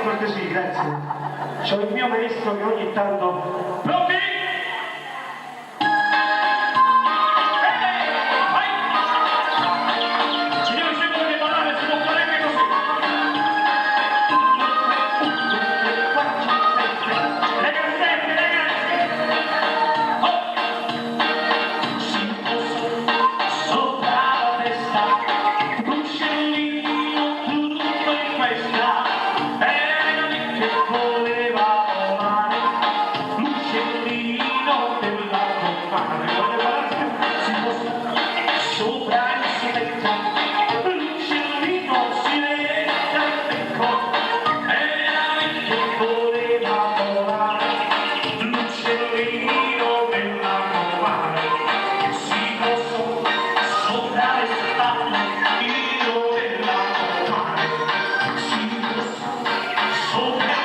Cortesia, grazie. C'ho il mio maestro che ogni tanto... Pronti? Signori, se volete ballare si può fare anche così. 1, 2, 3, 4, 5, 6, 7. Ragazzetti, ragazzi! Oh! Si può sopra la testa, un scellino tutto in questa. Che voleva volare, l'uccellino della compagna. Si può sopra il soletto, l'uccellino si mette al becco. Che voleva volare, l'uccellino della compagna. Si può sopra le spalle, io della compagna. Si può sopra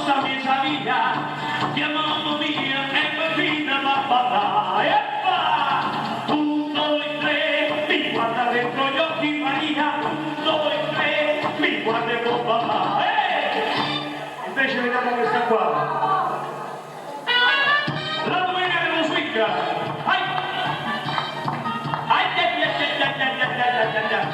sta mesa via, chiamamo via e bambina la balla, e va! 1, 2, 3, mi guarda dentro gli occhi Maria, 1, 2, 3, mi guarda e può ballare, invece vediamo questa qua, la domenica dello swing, ai, ai, ai, ai, ai, ai, ai, ai, ai.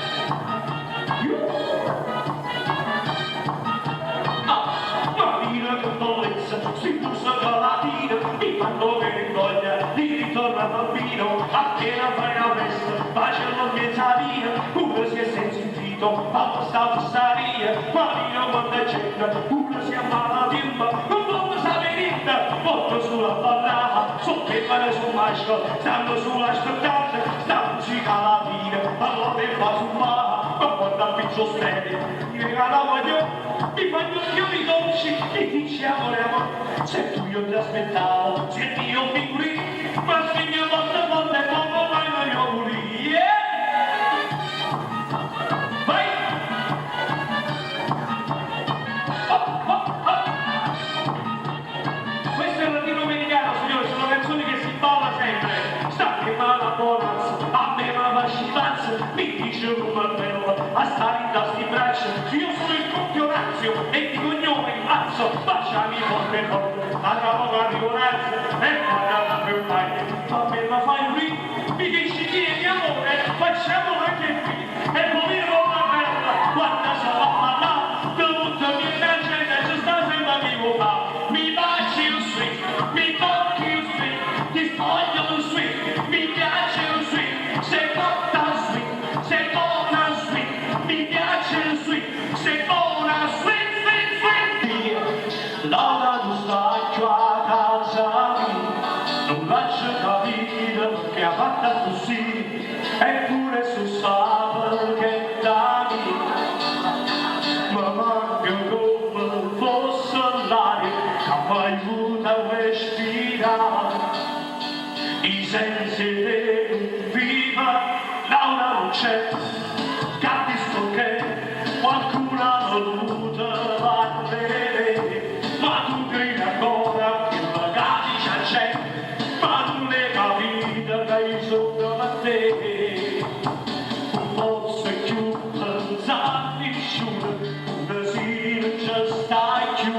Si bussa con la tira, mi fanno vergogna, di ritorno al bambino, appena fai la festa, facciano mezza via, uno si è sentito, l'altro sta bussaria, Marino quando è cena, uno si ammala la timba, un po' sa venita, porto sulla ballata, sotto il pane sul masco, stanno sulla scottata, sta musica la tira, allora il va sul mare, ma guarda il piccio stelle, mi regala voglio, mi fanno fiori dolci, mi dice amore amore, se tu io ti aspettavo, se io figuri, ma se mia volta volta poco mai non io morì, vai! Oh, oh, oh. Questo è il latino americano, signore, sono canzoni che si balla sempre, sta che mala bonanza, a me ma va scivanza, mi dice come bello, a stare in tasti braccia, io sono il compionazio e di cognome impazzo, baciami forte forte, a capo la rivolanza, e guarda per mai, a me ma fai qui, mi dici vieni amore, facciamo anche qui, e poi la bella, guarda se va a parlare, tutto mi piace, adesso sta sempre vivo fa, mi baci un swing, mi tocchi un swing, ti spoglio un swing, mi piace un swing, sei cotta un swing, sei buona un swing, mi piace un swing, sei buona swing, swing, swing, Laura tu stai già a casa mia, non lascio capire che ha fatto così, eppure su sa che da mia, ma manca come fosse l'aria che mi aiuta a respirare, i sensi di viva, Laura non c'è, capisco che qualcuno ha voluto vedere, ma tu credi ancora che magari c'è, ma non ne capito che io sono da te, forse più pensati sciure, così non ci stai più,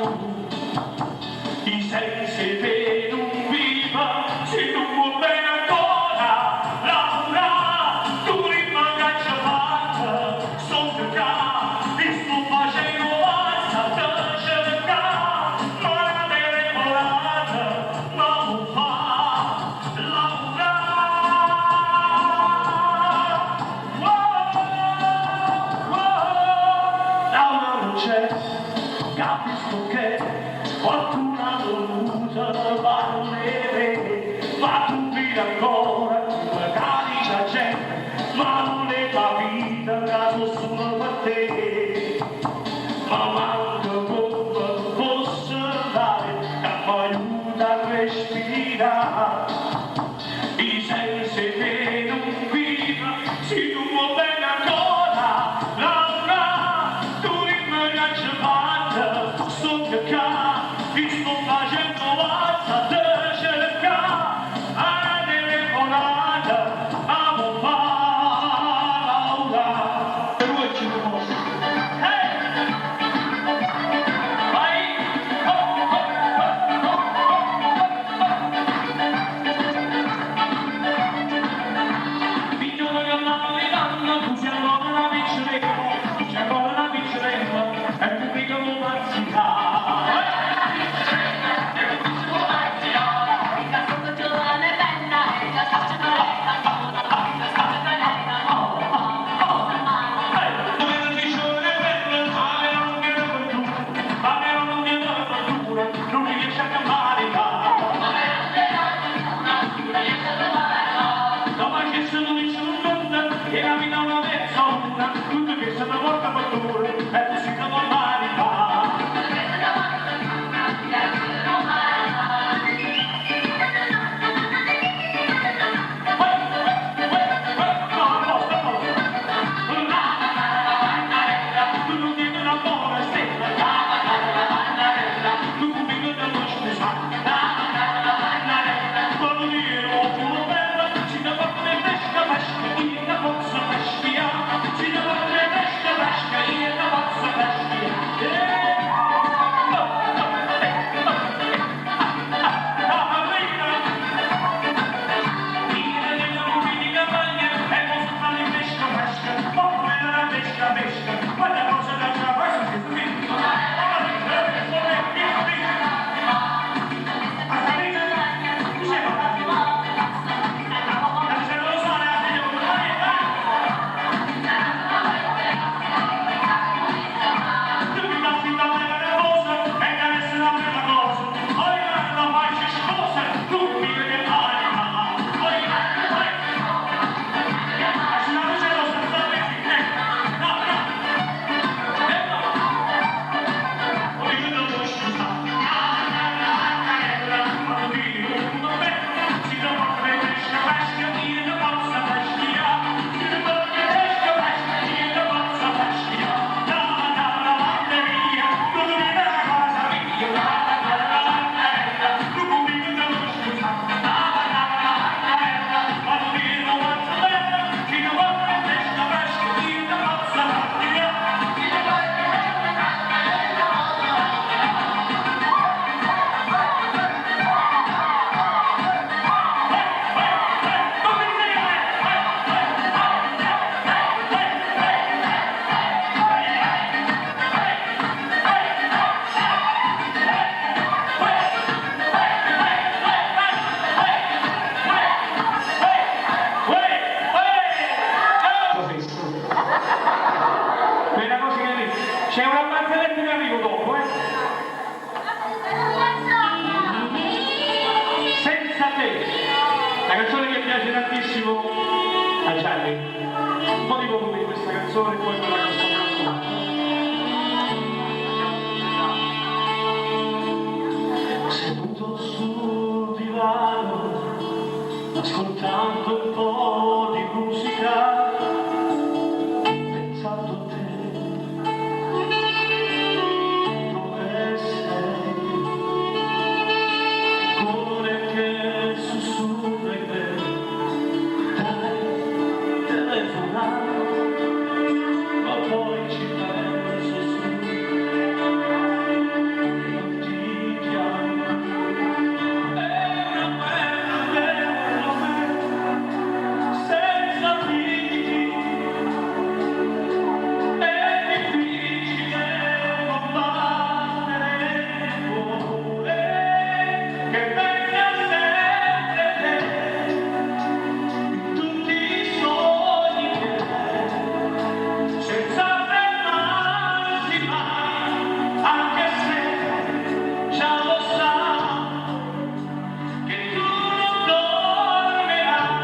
i sensi di non viva, se non vuoi bene ancora, Laura, tu rimanga fatta, sto cercando, ti sto facendo basta, te cercare, ma la bere volata, ma non fa, Laura, Laura non c'è, capisco che qualcuno ha voluto valere, ma tu vivi ancora, magari c'è gente, ma non è capita caso solo per te, ma manca come fosse l'aria che mi aiuta a respirare, i sensi che non viva, si tu vuoi bene ancora, Laura, tu rimani a fatta, sto cercando, ti sto facendo C'è una barzelletta in arrivo dopo, eh? Senza te, la canzone che piace tantissimo a Gianni. Un po' di volume in questa canzone e poi quella che sto cantando. Seduto sul divano, ascoltando un po' di musica, pensando a te, dove sei? Cuore che sussurra in me, dai, telefona, ma poi ci penso su, e non ti chiamo. Senza limiti, è difficile combattere il cuore che venga sempre in tutti i sogni miei, senza fermarsi mai, anche se già lo sa che tu non dormirai.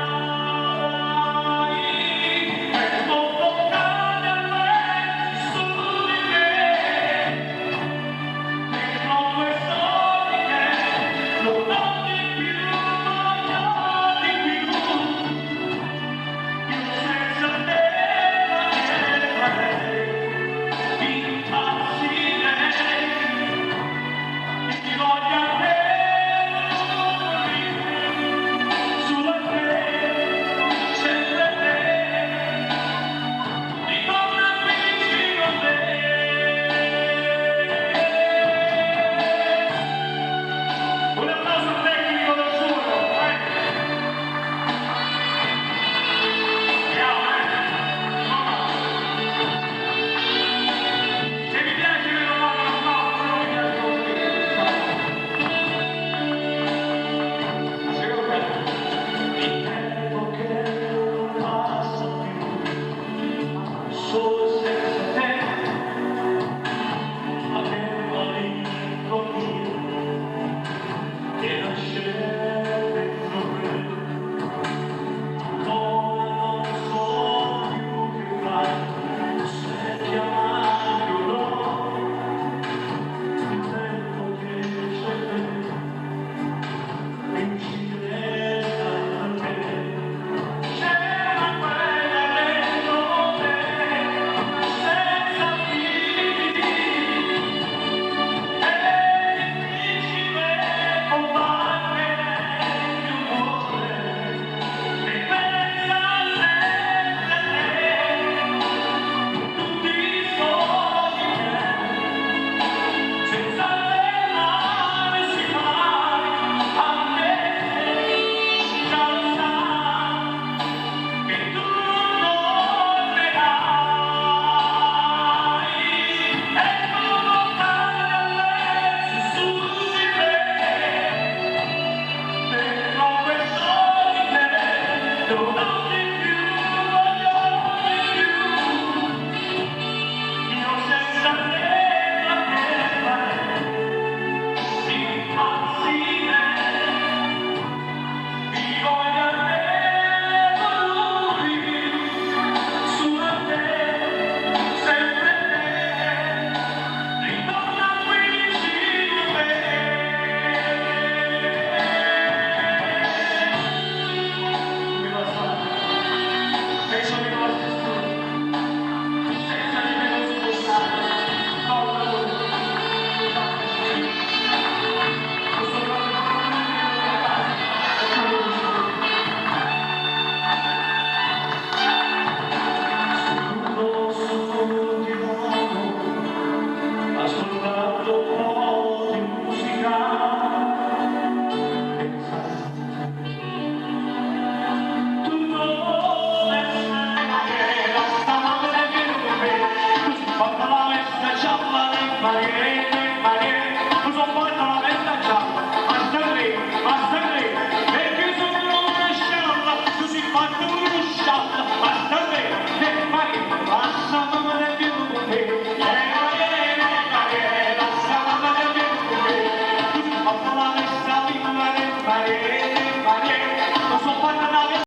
Bye.